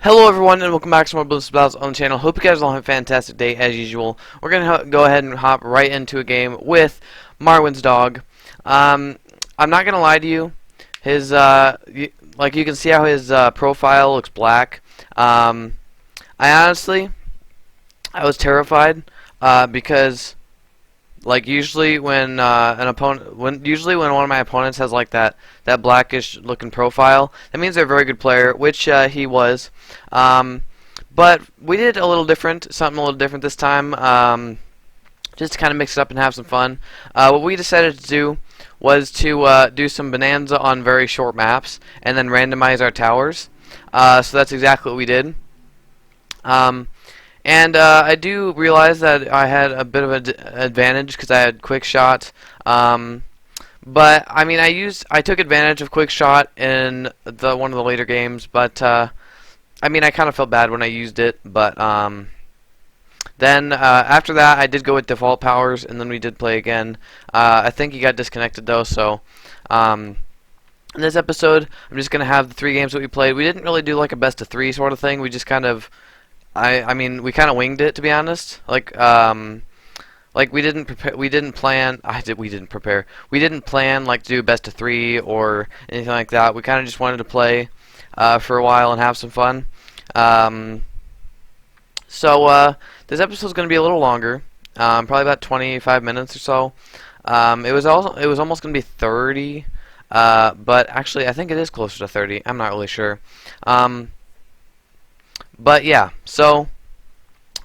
Hello everyone and welcome back to more Bloons on the channel. Hope you guys all have a fantastic day as usual. We're going to go ahead and hop right into a game with Marwin's dog. I'm not going to lie to you. His like you can see how his profile looks black. I was terrified because like usually when usually when one of my opponents has like that blackish looking profile, that means they're a very good player, which he was. But we did a little different, something a little different this time, just to kind of mix it up and have some fun. What we decided to do was to do some bonanza on very short maps and then randomize our towers. So that's exactly what we did. I do realize that I had a bit of an advantage because I had quick shot. But I mean, I took advantage of quick shot in one of the later games. But I mean, I kind of felt bad when I used it. But then after that, I did go with default powers, and then we did play again. I think he got disconnected though. So in this episode, I'm just gonna have the 3 games that we played. We didn't really do like a best of 3 sort of thing. We just kind of I mean, we kind of winged it, to be honest. Like we didn't prepare. We didn't plan. We didn't prepare. We didn't plan like to do best of 3 or anything like that. We kind of just wanted to play for a while and have some fun. This episode's going to be a little longer, probably about 25 minutes or so. It was almost going to be 30, but actually I think it is closer to 30. I'm not really sure. But yeah, so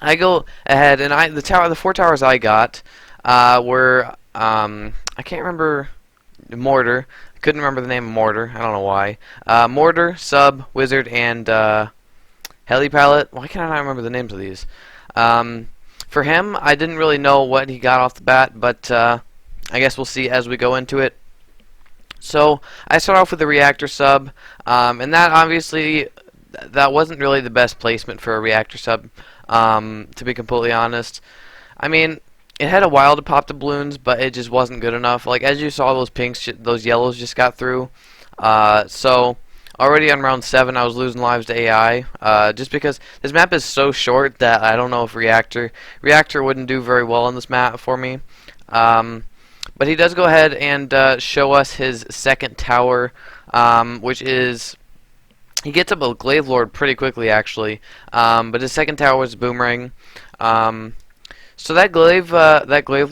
I go ahead and the 4 towers I got were I can't remember mortar. I couldn't remember the name of mortar. I don't know why. Mortar, sub, wizard, and heli pallet. Why can't I not remember the names of these? For him, I didn't really know what he got off the bat, but I guess we'll see as we go into it. So I start off with the reactor sub, and that obviously. That wasn't really the best placement for a reactor sub, to be completely honest. I mean, it had a while to pop the balloons, but it just wasn't good enough. Like, as you saw, those pinks, those yellows just got through. So, already on round 7, I was losing lives to AI, just because this map is so short that I don't know if Reactor wouldn't do very well on this map for me. But he does go ahead and show us his second tower, which is... He gets up a Glaive Lord pretty quickly, actually, but his second tower was Boomerang. So that Glaive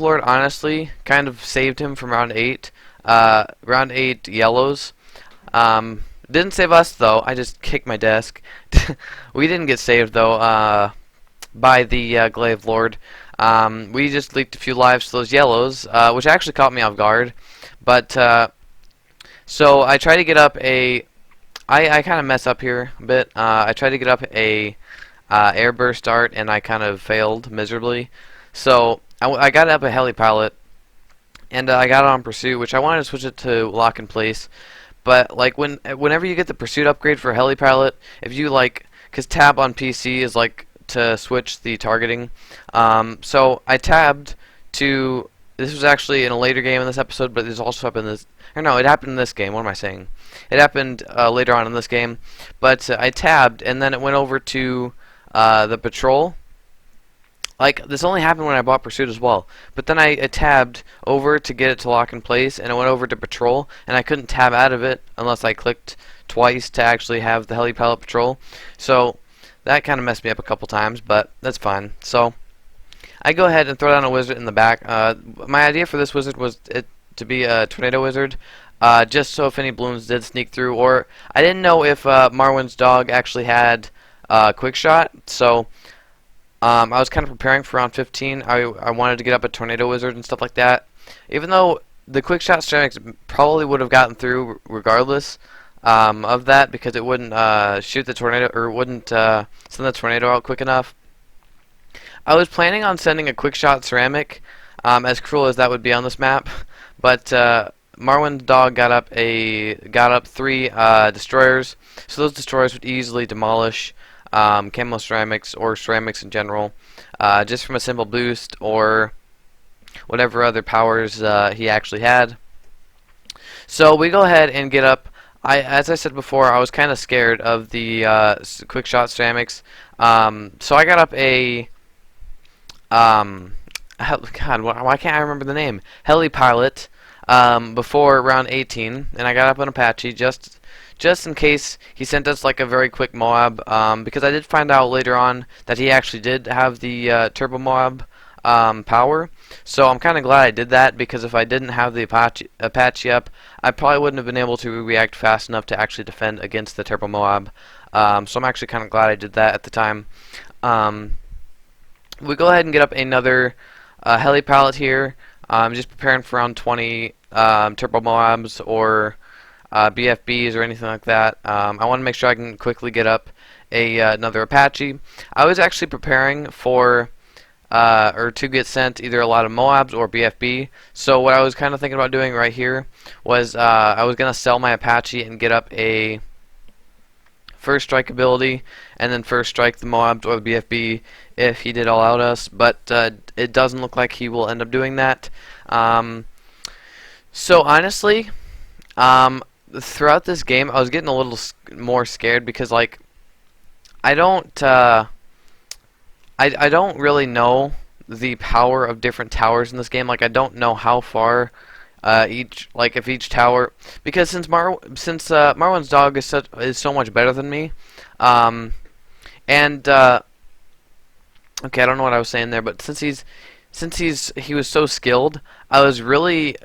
Lord honestly kind of saved him from round 8. Round 8 yellows. Didn't save us though. I just kicked my desk. We didn't get saved though by the Glaive Lord. We just leaked a few lives to those yellows, which actually caught me off guard. But so I tried to get up a. I kind of mess up here a bit. I tried to get up a airburst art and I kind of failed miserably. So I got up a heli pilot and I got it on pursuit, which I wanted to switch it to lock in place. But like whenever you get the pursuit upgrade for heli pilot, if you like, because tab on PC is like to switch the targeting. So I tabbed to. This was actually in a later game in this episode, but this also happened in this. Or no, it happened in this game. What am I saying? It happened later on in this game. But I tabbed, and then it went over to the patrol. Like, this only happened when I bought Pursuit as well. But then I tabbed over to get it to lock in place, and it went over to patrol, and I couldn't tab out of it unless I clicked twice to actually have the heli pallet patrol. So that kind of messed me up a couple times, but that's fine. So I go ahead and throw down a wizard in the back. My idea for this wizard was it to be a tornado wizard, just so if any balloons did sneak through, or I didn't know if Marwin's dog actually had quick shot, so I was kind of preparing for round 15. I wanted to get up a tornado wizard and stuff like that, even though the quick shot ceramics probably would have gotten through regardless of that, because it wouldn't shoot the tornado, or wouldn't send the tornado out quick enough. I was planning on sending a quick shot ceramic, as cruel as that would be on this map, but Marwin's dog got up 3 destroyers, so those destroyers would easily demolish camo ceramics or ceramics in general, just from a simple boost or whatever other powers he actually had. So we go ahead and get up as I said before, I was kind of scared of the quick shot ceramics. So I got up a God, why can't I remember the name? Heli Pilot before round 18, and I got up an Apache just in case he sent us like a very quick Moab, because I did find out later on that he actually did have the Turbo Moab power. So I'm kind of glad I did that, because if I didn't have the Apache up, I probably wouldn't have been able to react fast enough to actually defend against the Turbo Moab. So I'm actually kind of glad I did that at the time. We go ahead and get up another heli pallet here. I'm just preparing for around 20 Turbo Moabs or BFBs or anything like that. I want to make sure I can quickly get up another Apache. I was actually preparing for or to get sent either a lot of Moabs or BFB. So what I was kind of thinking about doing right here was I was going to sell my Apache and get up a first strike ability, and then first strike the Moabs or the BFB if he did all out us, but it doesn't look like he will end up doing that. So honestly, throughout this game I was getting a little more scared, because like I don't really know the power of different towers in this game. Like I don't know how far if each tower, because since Marwan's dog is so much better than me, okay, I don't know what I was saying there, but since he was so skilled, I was really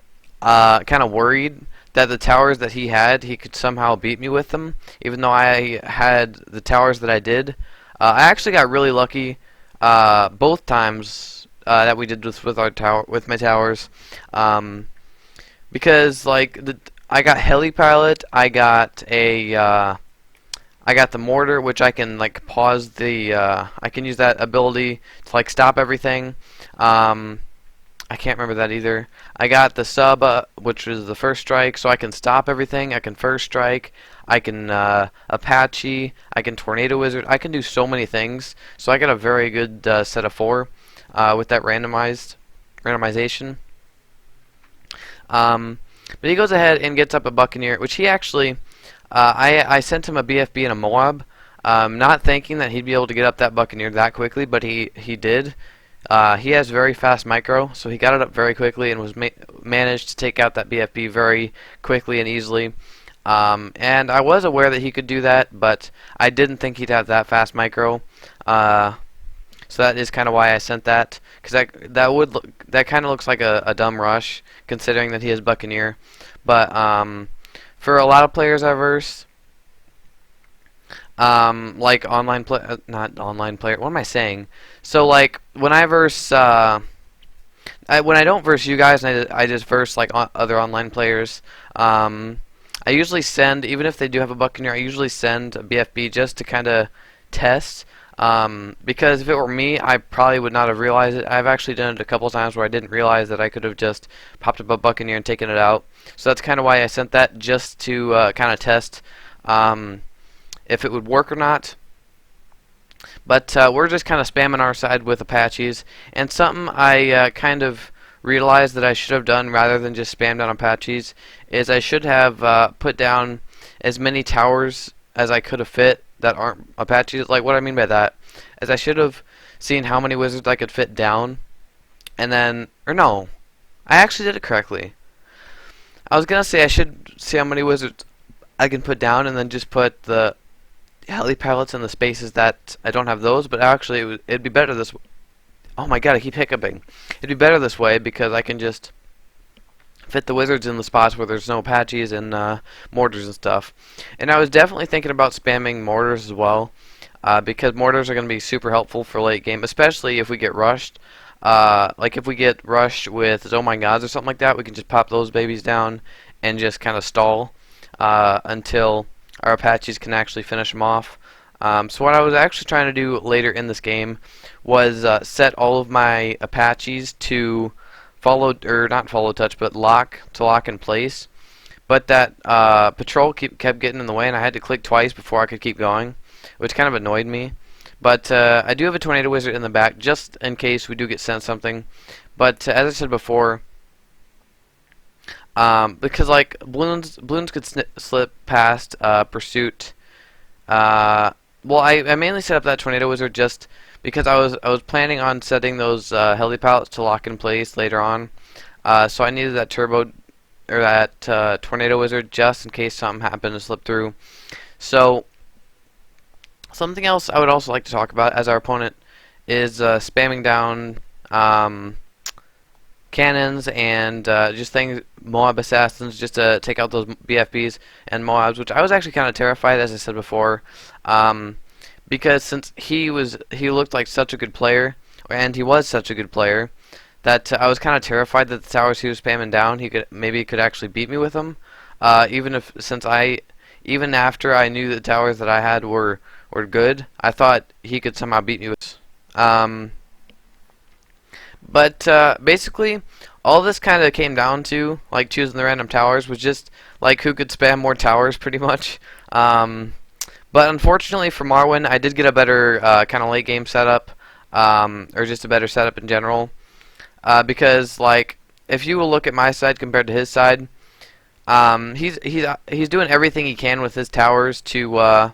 kind of worried that the towers that he could somehow beat me with them, even though I had the towers that I did. I actually got really lucky both times that we did this with my towers. Because like I got heli pilot, I got the mortar, which I can like pause the I can use that ability to like stop everything. I can't remember that either. I got the sub, which is the first strike, so I can stop everything. I can first strike. I can Apache. I can tornado wizard. I can do so many things. So I got a very good set of 4 with that randomization. But he goes ahead and gets up a Buccaneer, which he actually, I sent him a BFB and a Moab, not thinking that he'd be able to get up that Buccaneer that quickly, but he did. He has very fast micro, so he got it up very quickly and was managed to take out that BFB very quickly and easily. And I was aware that he could do that, but I didn't think he'd have that fast micro. So that is kind of why I sent that, because that kind of looks like a dumb rush, considering that he is Buccaneer. But for a lot of players I verse, like not online player. What am I saying? So like when I verse, when I don't verse you guys, and I just verse like other online players. I usually send, even if they do have a Buccaneer, I usually send a BFB just to kind of test. Because if it were me, I probably would not have realized it. I've actually done it a couple times where I didn't realize that I could have just popped up a Buccaneer and taken it out. So that's kind of why I sent that, just to kind of test if it would work or not. But we're just kind of spamming our side with Apaches. And something I kind of realized that I should have done rather than just spam down Apaches is I should have put down as many towers as I could have fit that aren't Apaches. Like what I mean by that is I should have seen how many wizards I could fit down, and then, or no, I actually did it correctly. I was gonna say I should see how many wizards I can put down and then just put the heli pilots in the spaces that I don't have those, but actually it'd be better this way. Oh my god, I keep hiccuping. It'd be better this way because I can just fit the wizards in the spots where there's no Apaches and mortars and stuff. And I was definitely thinking about spamming mortars as well, because mortars are going to be super helpful for late game, especially if we get rushed. Like if we get rushed with Oh My Gods or something like that, we can just pop those babies down and just kind of stall until our Apaches can actually finish them off. So what I was actually trying to do later in this game was set all of my Apaches to not follow touch, but lock in place. But that patrol kept getting in the way, and I had to click twice before I could keep going, which kind of annoyed me. But I do have a tornado wizard in the back just in case we do get sent something. But as I said before, Because like Bloons could slip past pursuit. Well, I mainly set up that tornado wizard just because I was planning on setting those heli pallets to lock in place later on. So I needed that turbo or that tornado wizard just in case something happened to slip through. So something else I would also like to talk about as our opponent is spamming down cannons and just things, Moab assassins, just to take out those BFBs and Moabs, which I was actually kind of terrified, as I said before, because since he looked like such a good player, and he was such a good player, that I was kind of terrified that the towers he was spamming down, he could actually beat me with them, even after I knew the towers that I had were good, I thought he could somehow beat me with. But basically, all this kind of came down to like choosing the random towers was just like who could spam more towers, pretty much. But unfortunately for Marwin, I did get a better kind of late game setup, or just a better setup in general. Because like if you will look at my side compared to his side, he's doing everything he can with his towers to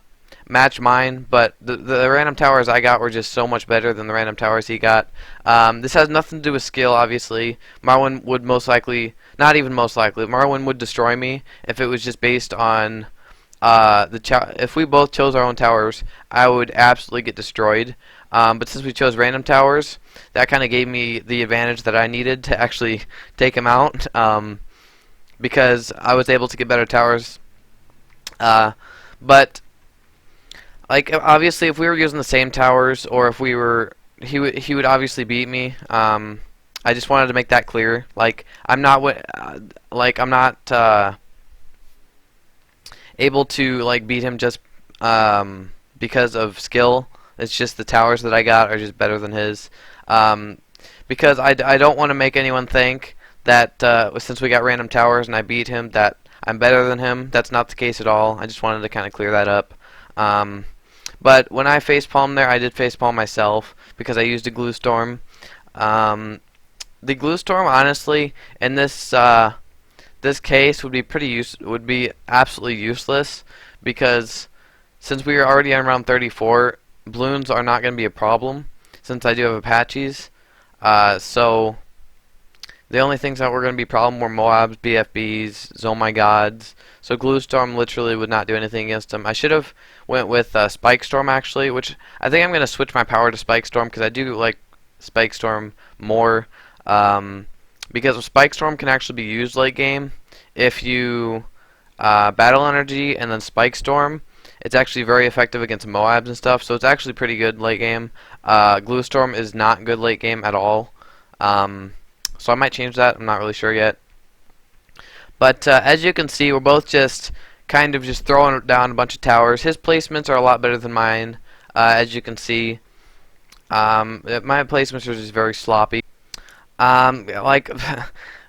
match mine, but the random towers I got were just so much better than the random towers he got. This has nothing to do with skill, obviously. Marwin would most likely, not even most likely, Marwin would destroy me if it was just based on if we both chose our own towers, I would absolutely get destroyed. But since we chose random towers, that kind of gave me the advantage that I needed to actually take him out, because I was able to get better towers. But like obviously, if we were using the same towers, or if we were, he would obviously beat me. I just wanted to make that clear. Like I'm not able to like beat him just because of skill. It's just the towers that I got are just better than his. Because I don't want to make anyone think that since we got random towers and I beat him that I'm better than him. That's not the case at all. I just wanted to kind of clear that up. But when I facepalmed there, I did facepalm myself because I used a glue storm. The glue storm, honestly, in this case would be absolutely useless, because since we are already on round 34, balloons are not going to be a problem since I do have Apaches. So the only things that were going to be a problem were Moabs, BFBs, Oh My Gods. So Glue Storm literally would not do anything against them. I should have went with Spike Storm actually, which I think I'm going to switch my power to Spike Storm because I do like Spike Storm more. Because Spike Storm can actually be used late game if you Battle Energy and then Spike Storm. It's actually very effective against Moabs and stuff, so it's actually pretty good late game. Glue Storm is not good late game at all. So I might change that. I'm not really sure yet. But as you can see, we're both just kind of just throwing down a bunch of towers. His placements are a lot better than mine, as you can see. My placements are just very sloppy.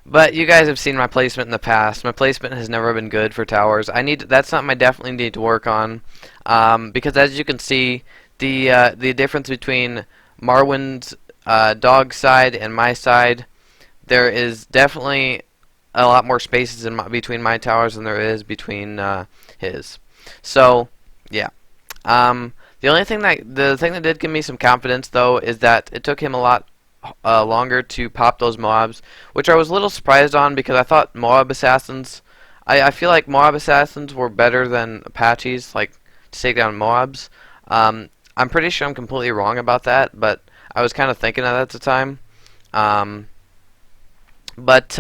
But you guys have seen my placement in the past. My placement has never been good for towers. That's something I definitely need to work on, because as you can see, the difference between Marwin's dog side and my side, there is definitely a lot more spaces between my towers than there is between his. So yeah. The thing that did give me some confidence though is that it took him a lot longer to pop those Moabs, which I was a little surprised on because I thought Moab assassins, I feel like Moab assassins were better than Apaches, like to take down Moabs. I'm pretty sure I'm completely wrong about that, but I was kind of thinking of that at the time. But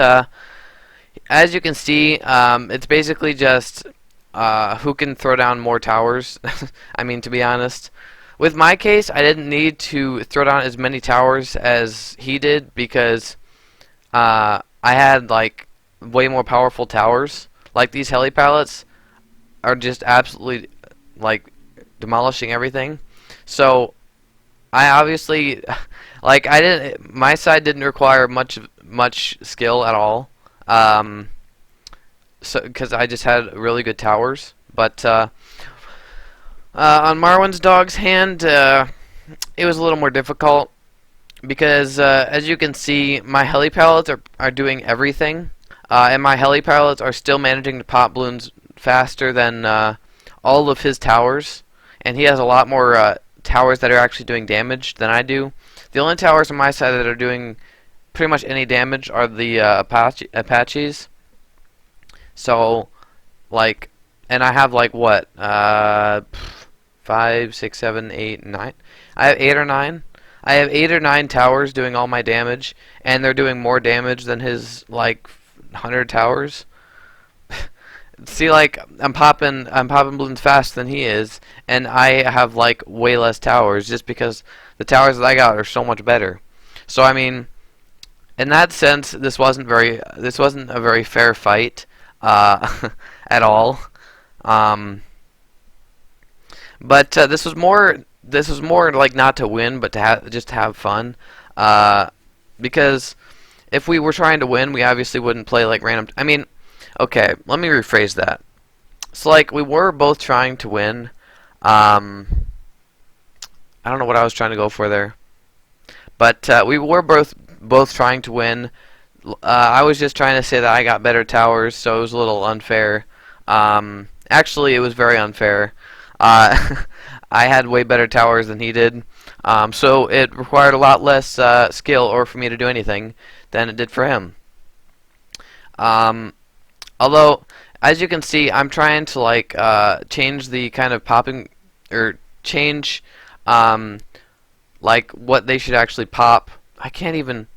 as you can see, it's basically just who can throw down more towers. I mean, to be honest, with my case, I didn't need to throw down as many towers as he did because I had like way more powerful towers. Like these heli pallets are just absolutely like demolishing everything. So I obviously my side didn't require much skill at all. So because I just had really good towers, but on Marwin's dog's hand, it was a little more difficult because as you can see, my heli pallets are doing everything. and my heli pilots are still managing to pop balloons faster than all of his towers, and he has a lot more towers that are actually doing damage than I do. The only towers on my side that are doing pretty much any damage are the Apaches. So, like, and I have like what, 5, 6, 7, 8, 9. I have 8 or 9. I have 8 or 9 towers doing all my damage, and they're doing more damage than his like 100 towers. See, like, I'm popping balloons faster than he is, and I have like way less towers just because the towers that I got are so much better. So I mean, in that sense, this wasn't a very fair fight at all. Um, but this was more like not to win, but to just to have fun. Because if we were trying to win, we obviously wouldn't play like random. I mean, okay, let me rephrase that. So like we were both trying to win. I don't know what I was trying to go for there, but we were both trying to win. I was just trying to say that I got better towers, so it was a little unfair. Actually, it was very unfair. I had way better towers than he did, so it required a lot less skill or for me to do anything than it did for him. Although, as you can see, I'm trying to like change the kind of popping or change like what they should actually pop. I can't even.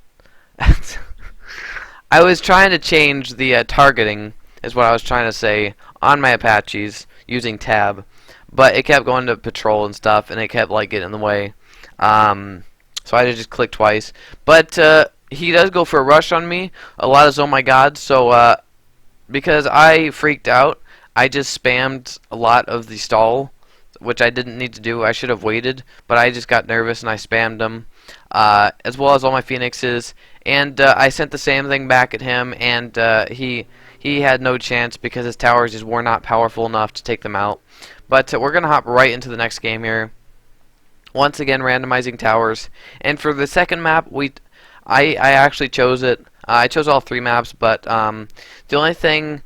I was trying to change the targeting, is what I was trying to say, on my Apaches using tab, but it kept going to patrol and stuff, and it kept like getting in the way. So I had to just click twice. But he does go for a rush on me. A lot of oh my god. So because I freaked out, I just spammed a lot of the stall, which I didn't need to do. I should have waited, but I just got nervous and I spammed them, as well as all my phoenixes. And I sent the same thing back at him, and he had no chance because his towers just were not powerful enough to take them out. But we're gonna hop right into the next game here. Once again, randomizing towers. And for the second map, I actually chose it. I chose all 3 maps, but the only thing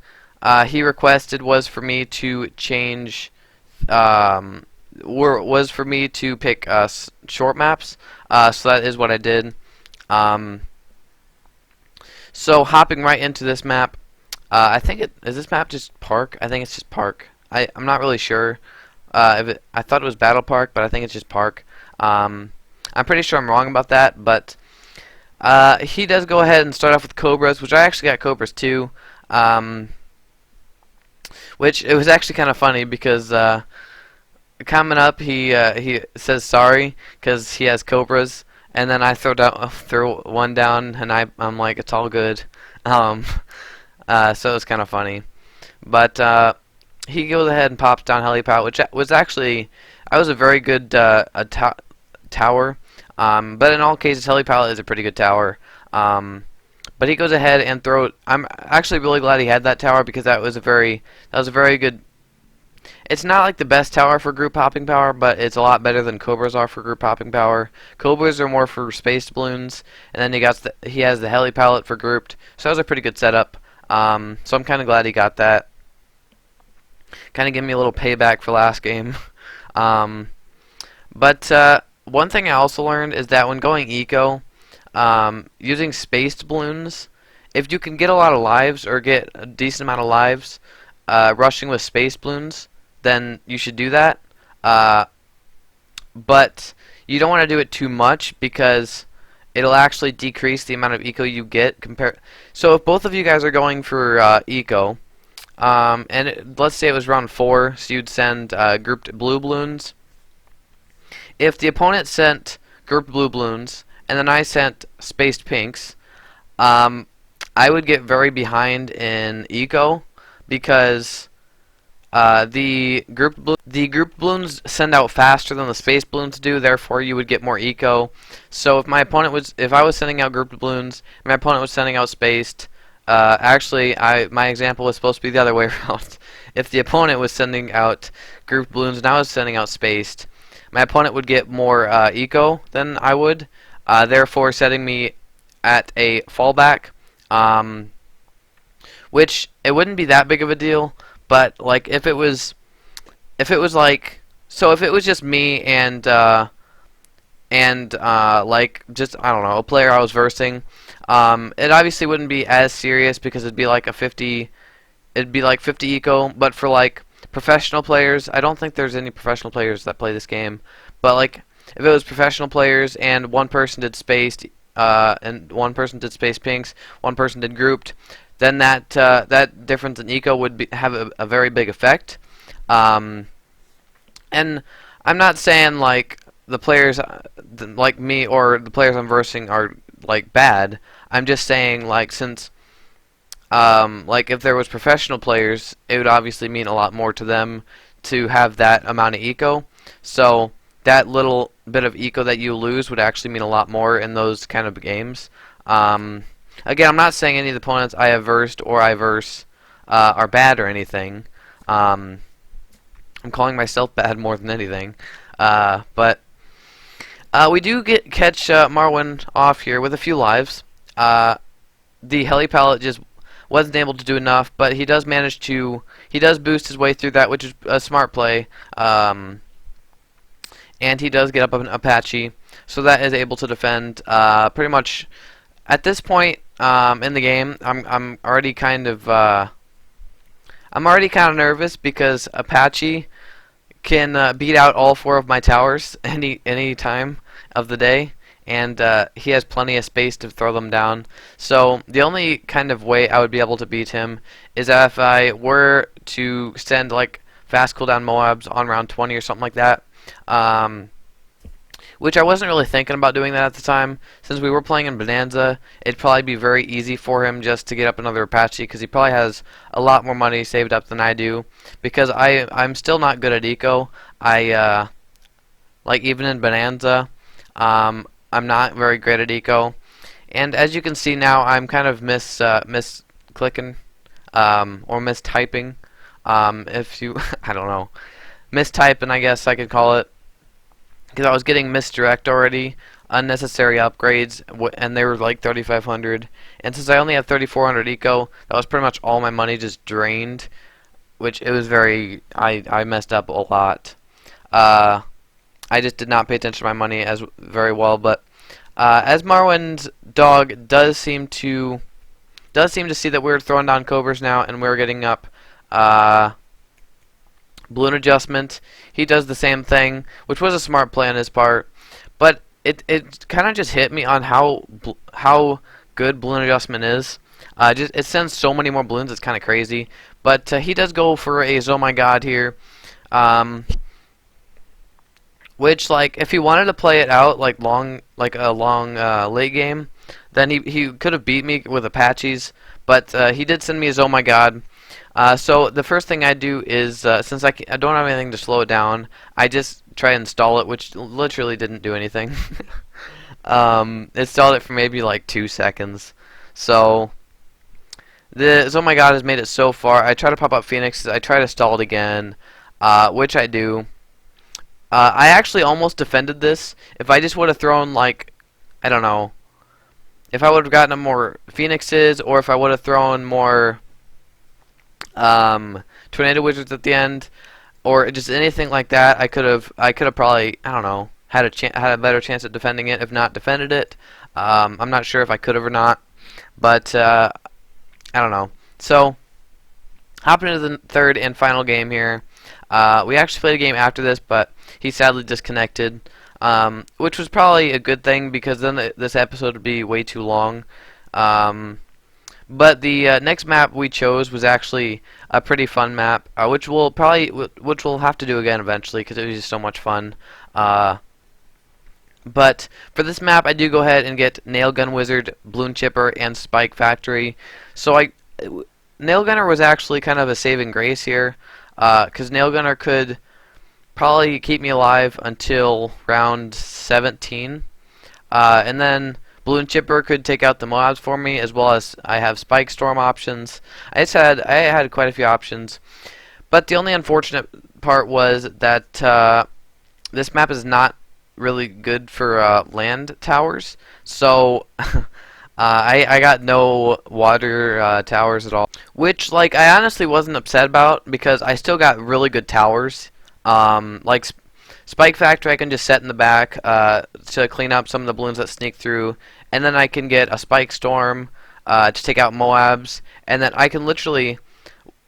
he requested was for me to change. Was for me to pick short maps. So that is what I did. So hopping right into this map, I think is this map just park? I think it's just park. I'm not really sure. I thought it was Battle Park, but I think it's just park. I'm pretty sure I'm wrong about that, but he does go ahead and start off with Cobras, which I actually got Cobras too. Which it was actually kind of funny because coming up he says sorry because he has Cobras, and then I throw one down, and I'm like, it's all good. So it was kind of funny, but he goes ahead and pops down helipad, which was actually I was a very good tower. But in all cases, helipad is a pretty good tower. But he goes ahead and throw. I'm actually really glad he had that tower because that was a very good. It's not like the best tower for group hopping power, but it's a lot better than Cobras are for group hopping power. Cobras are more for spaced balloons, and then he has the heli pallet for grouped. So that was a pretty good setup. So I'm kind of glad he got that. Kind of give me a little payback for last game. But one thing I also learned is that when going eco, using spaced balloons, if you can get a lot of lives or get a decent amount of lives rushing with spaced balloons, then you should do that. But you don't want to do it too much because it'll actually decrease the amount of eco you get. So if both of you guys are going for eco, and let's say it was round 4, so you'd send grouped blue balloons. If the opponent sent grouped blue balloons and then I sent spaced pinks, I would get very behind in eco because the grouped balloons send out faster than the spaced balloons do. Therefore, you would get more eco. So if I was sending out grouped balloons, and my opponent was sending out spaced. Actually, my example was supposed to be the other way around. If the opponent was sending out grouped balloons and I was sending out spaced, my opponent would get more eco than I would, therefore setting me at a fallback. which it wouldn't be that big of a deal. But like if it was like so if it was just me and like just I don't know a player I was versing, it obviously wouldn't be as serious because it'd be like 50 eco. But for like professional players, I don't think there's any professional players that play this game. But like if it was professional players and one person did spaced, and one person did space pinks, one person did grouped, then that difference in eco would have a very big effect. Um, and I'm not saying like the players like me or the players I'm versing are like bad. I'm just saying like since like if there was professional players, it would obviously mean a lot more to them to have that amount of eco. So that little bit of eco that you lose would actually mean a lot more in those kind of games. Again, I'm not saying any of the opponents I have versed or I verse are bad or anything. I'm calling myself bad more than anything. But we do catch Marwin off here with a few lives. The heli pallet just wasn't able to do enough, but he does boost his way through that, which is a smart play. And he does get up an Apache, so that is able to defend pretty much at this point in the game. I'm already kind of nervous because Apache can beat out all 4 of my towers any time of the day, and he has plenty of space to throw them down. So the only kind of way I would be able to beat him is if I were to send like fast cooldown Moabs on round 20 or something like that. Which I wasn't really thinking about doing that at the time. Since we were playing in Bonanza, it'd probably be very easy for him just to get up another Apache because he probably has a lot more money saved up than I do. Because I'm still not good at eco. Like even in Bonanza, I'm not very great at eco. And as you can see now, I'm kind of misclicking or mistyping. If you I don't know. Mistyping, I guess I could call it, because I was getting misdirect already, unnecessary upgrades, and they were like 3,500. And since I only have 3,400 eco, that was pretty much all my money just drained, which it was I messed up a lot. I just did not pay attention to my money as very well. But as Marwin's dog does seem to see that we're throwing down Cobras now, and we're getting up balloon adjustment. He does the same thing, which was a smart play on his part, but it kind of just hit me on how good balloon adjustment is. It sends so many more balloons, it's kind of crazy. But he does go for a oh my god here, which like if he wanted to play it out like a long late game, then he could have beat me with Apaches. But he did send me his oh my god. So the first thing I do is, since I don't have anything to slow it down, I just try and stall it, which literally didn't do anything. It stalled it for maybe like 2 seconds. So the oh my god has made it so far. I try to pop up Phoenixes. I try to stall it again, which I do. I actually almost defended this. If I just would have thrown like, I don't know, if I would have gotten more Phoenixes, or if I would have thrown more Tornado Wizards at the end, or just anything like that, I could have probably, I don't know, had a better chance at defending it, if not defended it. I'm not sure if I could have or not, but I don't know. So hopping into the third and final game here. We actually played a game after this, but he sadly disconnected, which was probably a good thing because then this episode would be way too long. But the next map we chose was actually a pretty fun map, which we'll have to do again eventually because it was just so much fun. But for this map, I do go ahead and get Nail Gun Wizard, Bloon Chipper, and Spike Factory. So Nail Gunner was actually kind of a saving grace here, because Nail Gunner could probably keep me alive until round 17, and then Bloon Chipper could take out the Moabs for me, as well as I have Spike Storm options. I had quite a few options, but the only unfortunate part was that this map is not really good for land towers. So I got no water towers at all, which like I honestly wasn't upset about because I still got really good towers. Like Spike Factory, I can just set in the back to clean up some of the balloons that sneak through, and then I can get a Spike Storm to take out Moabs, and then I can literally.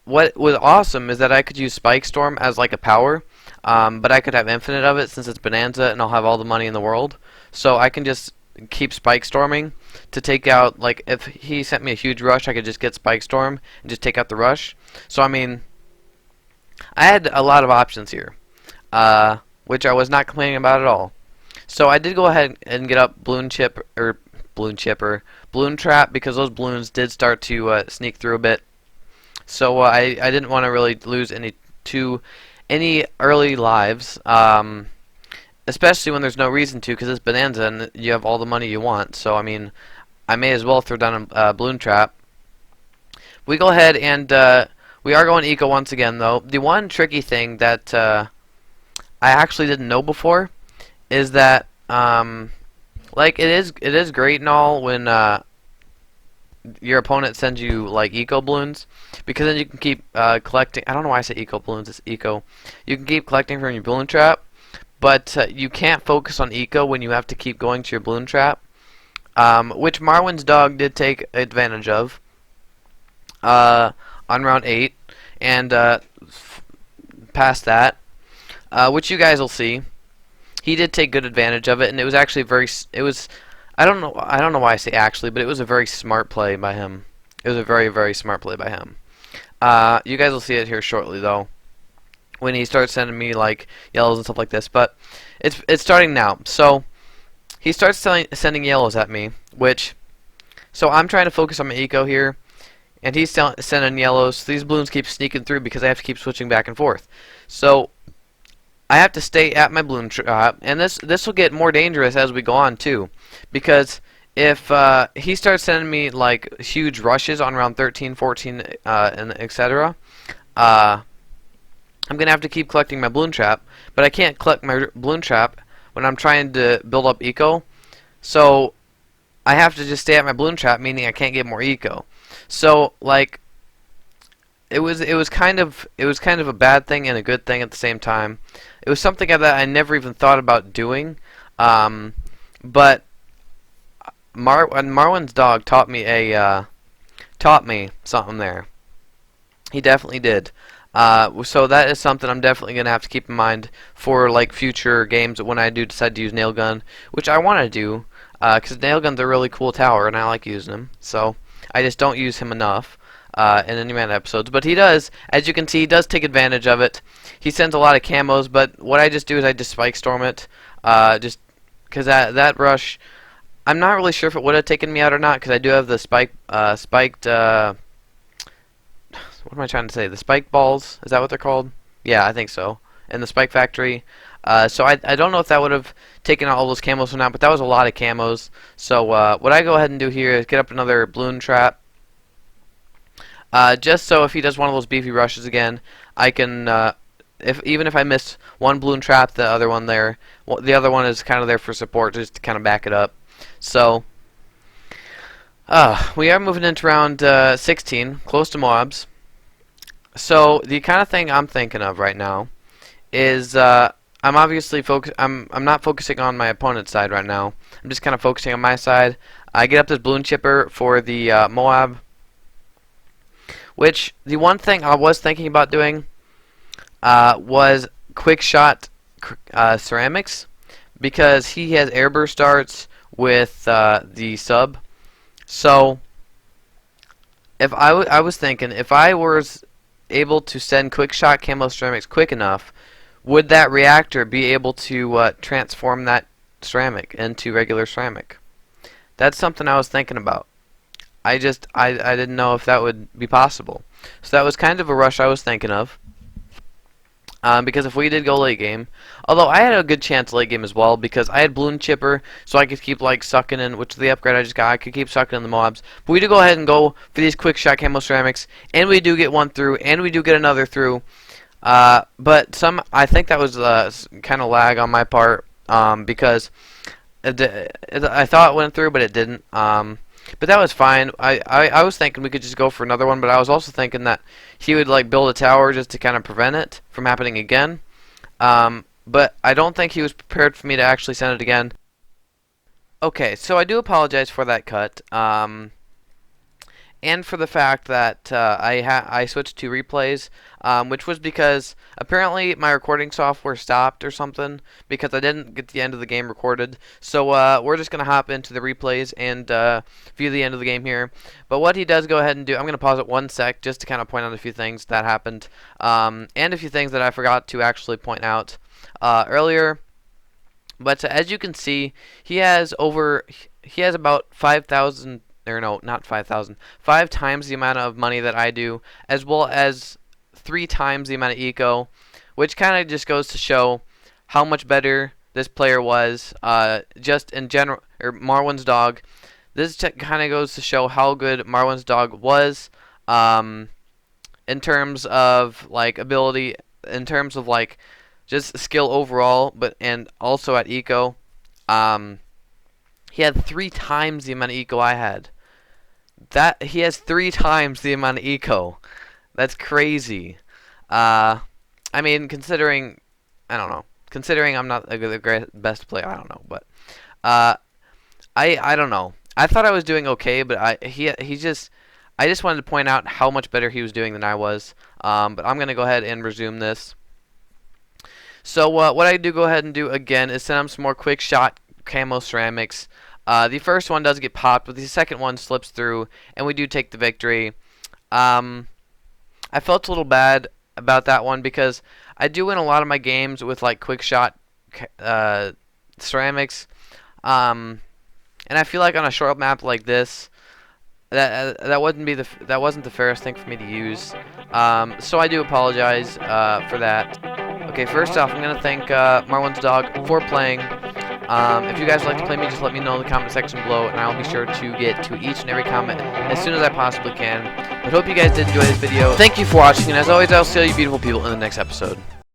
What was awesome is that I could use Spike Storm as like a power, but I could have infinite of it since it's Bonanza, and I'll have all the money in the world. So I can just keep Spike Storming to take out, like, if he sent me a huge rush, I could just get Spike Storm and just take out the rush. So, I mean, I had a lot of options here, which I was not complaining about at all. So I did go ahead and get up Bloon Trap, because those balloons did start to sneak through a bit. So I didn't want to really lose any early lives, especially when there's no reason to, because it's Bonanza and you have all the money you want. So I mean, I may as well throw down a Bloon Trap. We go ahead and we are going eco once again, though. The one tricky thing that I actually didn't know before is that like it is great and all when your opponent sends you like eco balloons, because then you can keep collecting. I don't know why I say eco balloons. It's eco. You can keep collecting from your Bloon Trap, but you can't focus on eco when you have to keep going to your Bloon Trap, which Marwin's dog did take advantage of on round 8 and past that, which you guys will see. He did take good advantage of it, and it was actually I don't know why I say actually, but it was a very smart play by him. It was a very, very smart play by him. You guys will see it here shortly, though, when he starts sending me like yellows and stuff like this. But it's starting now. So he starts sending yellows at me, so I'm trying to focus on my eco here, and he's sending yellows. So these balloons keep sneaking through because I have to keep switching back and forth. So I have to stay at my Bloon Trap, and this will get more dangerous as we go on too, because if he starts sending me like huge rushes on round 13, 14, and etc., I'm gonna have to keep collecting my Bloon Trap, but I can't collect my Bloon Trap when I'm trying to build up eco, so I have to just stay at my Bloon Trap, meaning I can't get more eco. So like it was kind of a bad thing and a good thing at the same time. It was something that I never even thought about doing, but Marwin's dog taught me something there. He definitely did. So that is something I'm definitely gonna have to keep in mind for like future games when I do decide to use Nail Gun, which I want to do, because Nail Gun's a really cool tower and I like using him. So I just don't use him enough in any man episodes, but he does, as you can see, he does take advantage of it. He sends a lot of camos, but what I just do is I just Spike Storm it, just because that rush, I'm not really sure if it would have taken me out or not, because I do have the spiked, what am I trying to say, the spike balls, is that what they're called? Yeah, I think so, in the Spike Factory. So I don't know if that would have taken out all those camos or not, but that was a lot of camos. So what I go ahead and do here is get up another Bloon Trap, just so if he does one of those beefy rushes again, I can, even if I miss one Bloon Trap, the other one there, the other one is kind of there for support, just to kind of back it up. So we are moving into round 16, close to Moabs. So the kind of thing I'm thinking of right now is I'm obviously I'm not focusing on my opponent's side right now. I'm just kind of focusing on my side. I get up this Bloon Chipper for the Moab, which the one thing I was thinking about doing was quick shot ceramics, because he has air burst darts with the sub. So if I was thinking, if I was able to send quick shot camo ceramics quick enough, would that reactor be able to transform that ceramic into regular ceramic? That's something I was thinking about. I didn't know if that would be possible. So that was kind of a rush I was thinking of. Because if we did go late game, although I had a good chance late game as well, because I had Bloon Chipper, so I could keep like sucking in, which is the upgrade I just got. I could keep sucking in the Moabs. But we do go ahead and go for these quick shot camo ceramics, and we do get one through, and we do get another through. But I think that was kind of lag on my part, because I thought it went through, but it didn't. But that was fine. I was thinking we could just go for another one, but I was also thinking that he would like build a tower just to kind of prevent it from happening again. But I don't think he was prepared for me to actually send it again. Okay, so I do apologize for that cut. And for the fact that I switched to replays, which was because apparently my recording software stopped or something because I didn't get the end of the game recorded. So we're just gonna hop into the replays and view the end of the game here. But what he does go ahead and do, I'm gonna pause it 1 sec just to kind of point out a few things that happened, and a few things that I forgot to actually point out earlier. But as you can see, he has about 5,000. Or no, not 5,000. 5 times the amount of money that I do, as well as 3 times the amount of eco, which kind of just goes to show how much better this player was. Just in general, or Marwan's dog. This kind of goes to show how good Marwan's dog was, in terms of like ability, in terms of like just skill overall, and also at eco. He had 3 times the amount of eco I had. He has 3 times the amount of eco. That's crazy. I mean, considering I don't know. Considering I'm not the best player, I don't know. But I don't know. I thought I was doing okay, but I just wanted to point out how much better he was doing than I was. But I'm gonna go ahead and resume this. So what I do go ahead and do again is send him some more quick shot camo ceramics. The first one does get popped, but the second one slips through, and we do take the victory. I felt a little bad about that one because I do win a lot of my games with like quick shot ceramics, and I feel like on a short map like this, that wasn't the fairest thing for me to use. So I do apologize for that. Okay, first off, I'm gonna thank Marwan's dog for playing. If you guys would like to play me, just let me know in the comment section below, and I'll be sure to get to each and every comment as soon as I possibly can. But hope you guys did enjoy this video. Thank you for watching, and as always, I'll see all you beautiful people in the next episode.